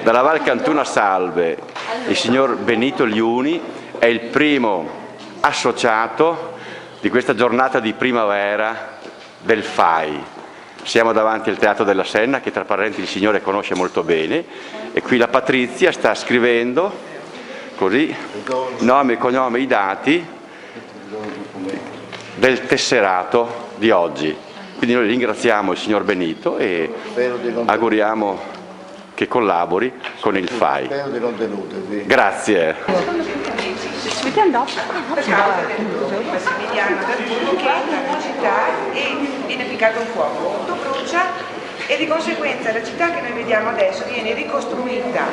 Dalla Val Cantuna Salve, il signor Benito Liuni è il primo associato di questa giornata di primavera del FAI. Siamo davanti al Teatro della Senna, che tra parenti il signore conosce molto bene, e qui la Patrizia sta scrivendo, così, nome e cognome, i dati del tesserato di oggi. Quindi noi ringraziamo il signor Benito e auguriamo che collabori con il FAI. Grazie. Massimiliano d'Arturo, che entra nella città e viene appiccato un fuoco, tutto brucia e di conseguenza la città che noi vediamo adesso viene ricostruita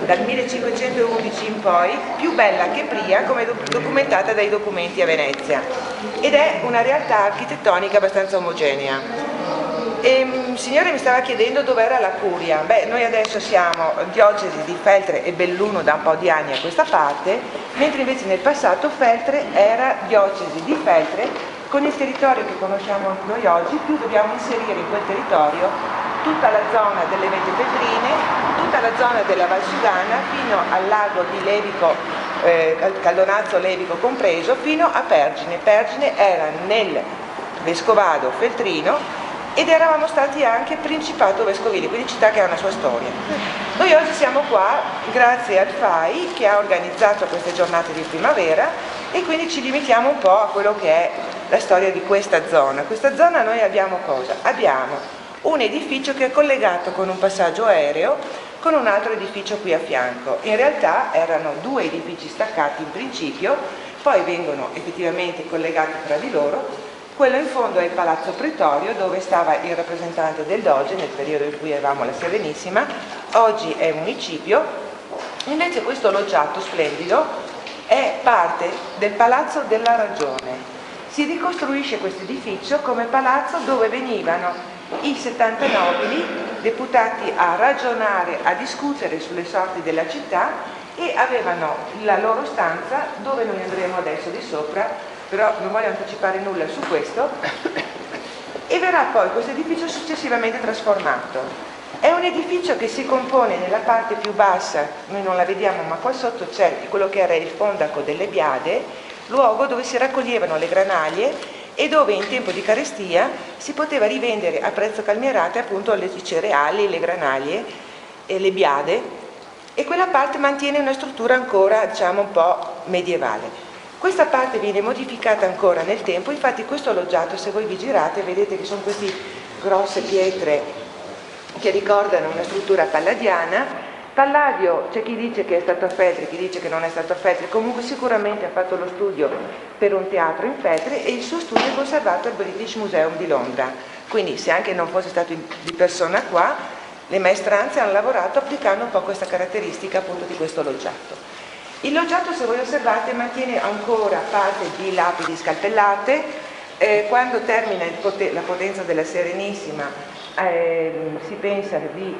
dal 1511 in poi, più bella che prima, come documentata dai documenti a Venezia, ed è una realtà architettonica abbastanza omogenea. Il signore mi stava chiedendo dov'era la curia. Beh, noi adesso siamo diocesi di Feltre e Belluno da un po' di anni a questa parte, mentre invece nel passato Feltre era diocesi di Feltre. Con il territorio che conosciamo noi oggi, più dobbiamo inserire in quel territorio tutta la zona delle Vette Feltrine, tutta la zona della Val Sugana, fino al lago di Levico, Caldonazzo Levico compreso, fino a Pergine. Pergine era nel vescovado feltrino ed eravamo stati anche principato vescovile, quindi città che ha una sua storia. Noi oggi siamo qua grazie al FAI che ha organizzato queste giornate di primavera e quindi ci limitiamo un po' a quello che è la storia di questa zona. Questa zona noi abbiamo cosa? Abbiamo un edificio che è collegato con un passaggio aereo con un altro edificio qui a fianco. In realtà erano due edifici staccati in principio, poi vengono effettivamente collegati tra di loro. Quello in fondo è il Palazzo Pretorio, dove stava il rappresentante del Doge nel periodo in cui avevamo la Serenissima, oggi è un municipio. Invece questo loggiato splendido è parte del Palazzo della Ragione. Si ricostruisce questo edificio come palazzo dove venivano i 70 nobili deputati a ragionare, a discutere sulle sorti della città e avevano la loro stanza dove noi andremo adesso di sopra, però non voglio anticipare nulla su questo, e verrà poi questo edificio successivamente trasformato. È un edificio che si compone nella parte più bassa, noi non la vediamo, ma qua sotto c'è quello che era il fondaco delle Biade, luogo dove si raccoglievano le granaglie e dove in tempo di carestia si poteva rivendere a prezzo calmierato appunto le cereali, le granaglie e le biade, e quella parte mantiene una struttura ancora, diciamo, un po' medievale. Questa parte viene modificata ancora nel tempo, infatti questo loggiato, se voi vi girate, vedete che sono queste grosse pietre che ricordano una struttura palladiana. Palladio, c'è chi dice che è stato a Feltre, chi dice che non è stato a Feltre, comunque sicuramente ha fatto lo studio per un teatro in Feltre e il suo studio è conservato al British Museum di Londra. Quindi se anche non fosse stato di persona qua, le maestranze hanno lavorato applicando un po' questa caratteristica appunto di questo loggiato. Il loggiato, se voi osservate, mantiene ancora parte di lapidi scalpellate. Quando termina la potenza della Serenissima si pensa di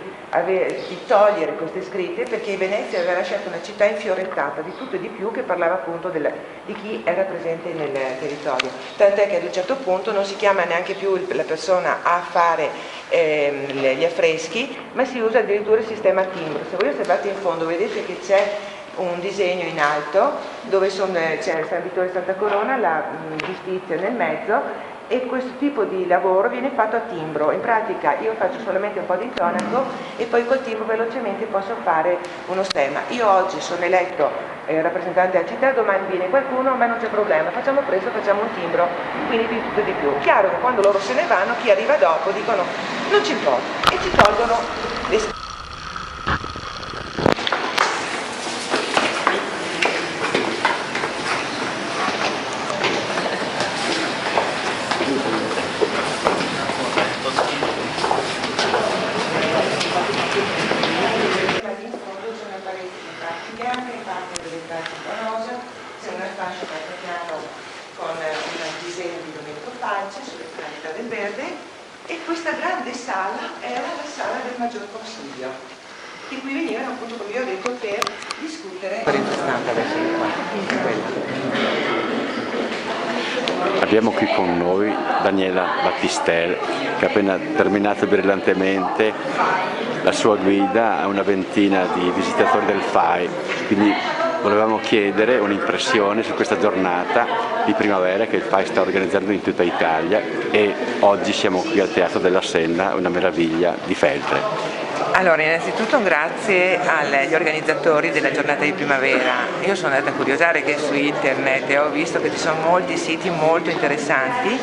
togliere queste scritte, perché Venezia aveva lasciato una città infiorettata di tutto e di più, che parlava appunto di chi era presente nel territorio. Tant'è che ad un certo punto non si chiama neanche più la persona a fare gli affreschi, ma si usa addirittura il sistema timbro. Se voi osservate in fondo vedete che c'è un disegno in alto dove c'è San Vittore e Santa Corona, la giustizia nel mezzo, e questo tipo di lavoro viene fatto a timbro. In pratica io faccio solamente un po' di intonaco e poi col timbro velocemente posso fare uno stemma. Io oggi sono eletto rappresentante della città, domani viene qualcuno, ma non c'è problema, facciamo presto, facciamo un timbro, quindi di tutto e di più. Chiaro che quando loro se ne vanno, chi arriva dopo dicono non ci importa e ci tolgono le e questa grande sala era la sala del Maggior Consiglio, in cui venivano appunto, come vi ho detto, per discutere. Abbiamo qui con noi Daniela Battistel, che ha appena terminato brillantemente la sua guida a una ventina di visitatori del FAI, quindi volevamo chiedere un'impressione su questa giornata di primavera che il FAI sta organizzando in tutta Italia, e oggi siamo qui al Teatro della Senna, una meraviglia di Feltre. Allora, innanzitutto un grazie agli organizzatori della giornata di primavera. Io sono andata a curiosare che su internet e ho visto che ci sono molti siti molto interessanti.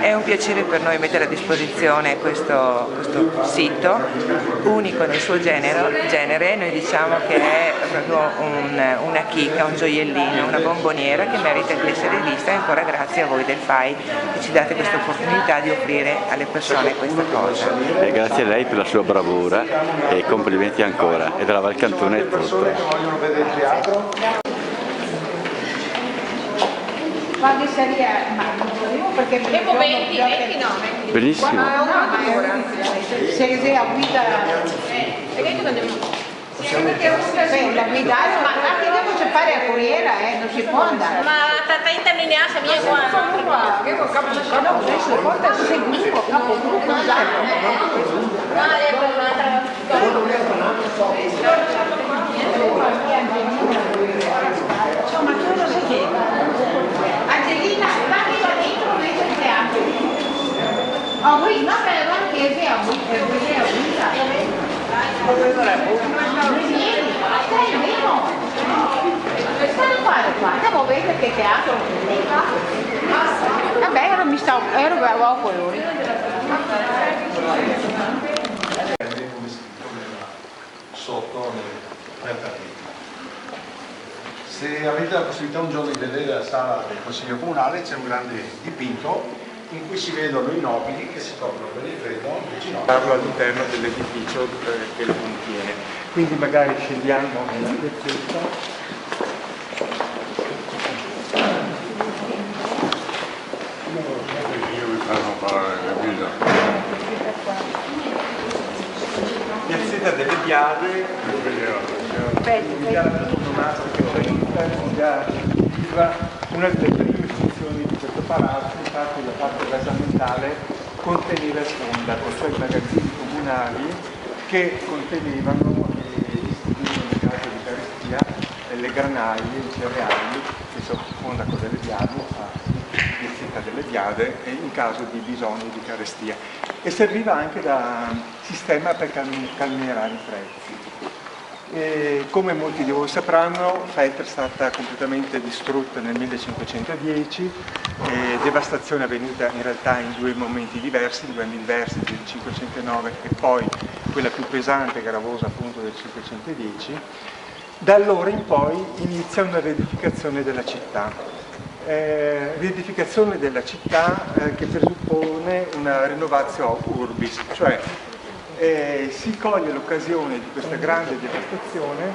È un piacere per noi mettere a disposizione questo sito unico nel suo genere. Noi diciamo che è proprio una chicca, un gioiellino, una bomboniera che merita di essere vista, e ancora grazie a voi del FAI che ci date questa opportunità di offrire alle persone questa cosa. E grazie a lei per la sua bravura e complimenti ancora, e dalla Val Cantone è tutto. Quando sarebbe, perché Abbiamo 20 no. Benissimo. se a guida la guidare, ma anche dopo c'è fare a Corriera, non si può andare. Ma tata interlineata mia qua. No, adesso porta seguito, capogruppo, insomma, tu lo sai che Angelina, vai là dentro invece il teatro. Oh, qui, no, per la chiesa a guida. Andiamo a vedere che teatro. Vabbè, ero a colori. Sotto nel tappeto. Se avete la possibilità un giorno di vedere la sala del Consiglio Comunale, c'è un grande dipinto in cui si vedono i nobili che si coprono per il freddo all'interno dell'edificio che lo contiene. Quindi magari scendiamo nella piazzetta. Piazzetta delle Biade, un'idea onomastica 30, un'idea viva, una delle prime funzioni di questo palazzo, infatti la parte basamentale conteneva sponda, cioè i magazzini comunali che contenevano gli istituti legati all'Eucaristia, le granaglie, i cereali, che sono sponda con delle biade, piazzetta delle Biade, in caso di bisogno di Eucaristia. E serviva anche da sistema per calmierare i prezzi. Come molti di voi sapranno, Feltre è stata completamente distrutta nel 1510, devastazione avvenuta in realtà in due momenti diversi, due anni diversi, del 509 e poi quella più pesante e gravosa appunto del 510. Da allora in poi inizia una riedificazione della città. Riedificazione della città che presuppone una renovatio urbis, cioè si coglie l'occasione di questa grande devastazione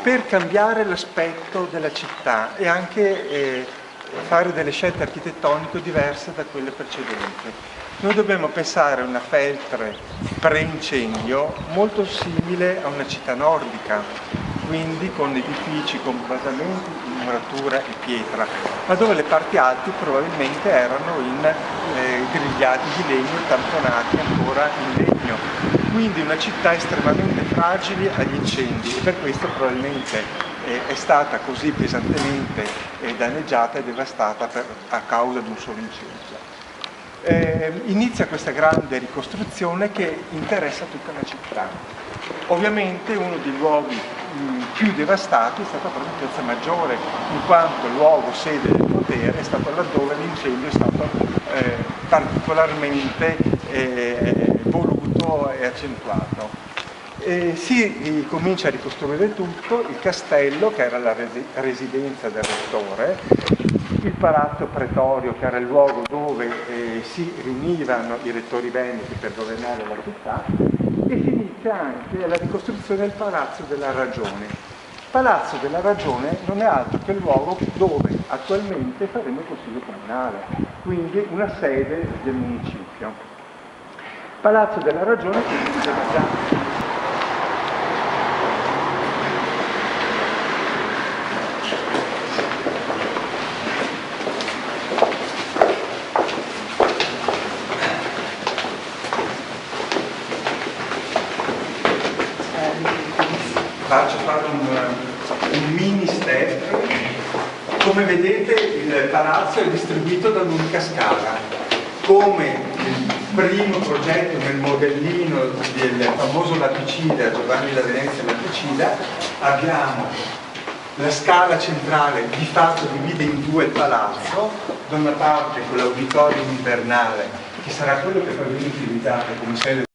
per cambiare l'aspetto della città e anche fare delle scelte architettoniche diverse da quelle precedenti. Noi dobbiamo pensare a una Feltre pre-incendio molto simile a una città nordica, quindi con edifici con basamenti in muratura e pietra, ma dove le parti alte probabilmente erano grigliati di legno, tamponati ancora in legno. Quindi una città estremamente fragile agli incendi, e per questo probabilmente è stata così pesantemente danneggiata e devastata a causa di un solo incendio. Inizia questa grande ricostruzione che interessa tutta la città. Ovviamente uno dei luoghi più devastati è stata proprio Piazza Maggiore, in quanto luogo sede del potere è stato laddove l'incendio è stato particolarmente voluto e accentuato. Si comincia a ricostruire tutto, il castello che era la residenza del rettore, il palazzo pretorio che era il luogo dove si riunivano i rettori veneti per governare la città, e si inizia anche la ricostruzione del Palazzo della Ragione. Il Palazzo della Ragione non è altro che il luogo dove attualmente faremo il Consiglio Comunale, quindi una sede del municipio. Palazzo della Ragione che si già faccio fare un mini step. Come vedete il palazzo è distribuito da un'unica scala. Come il primo progetto nel modellino del famoso Lapicida, Giovanni da Venezia Lapicida, abbiamo la scala centrale di fatto divide in due il palazzo, da una parte con l'auditorium invernale, che sarà quello che poi viene utilizzato come sede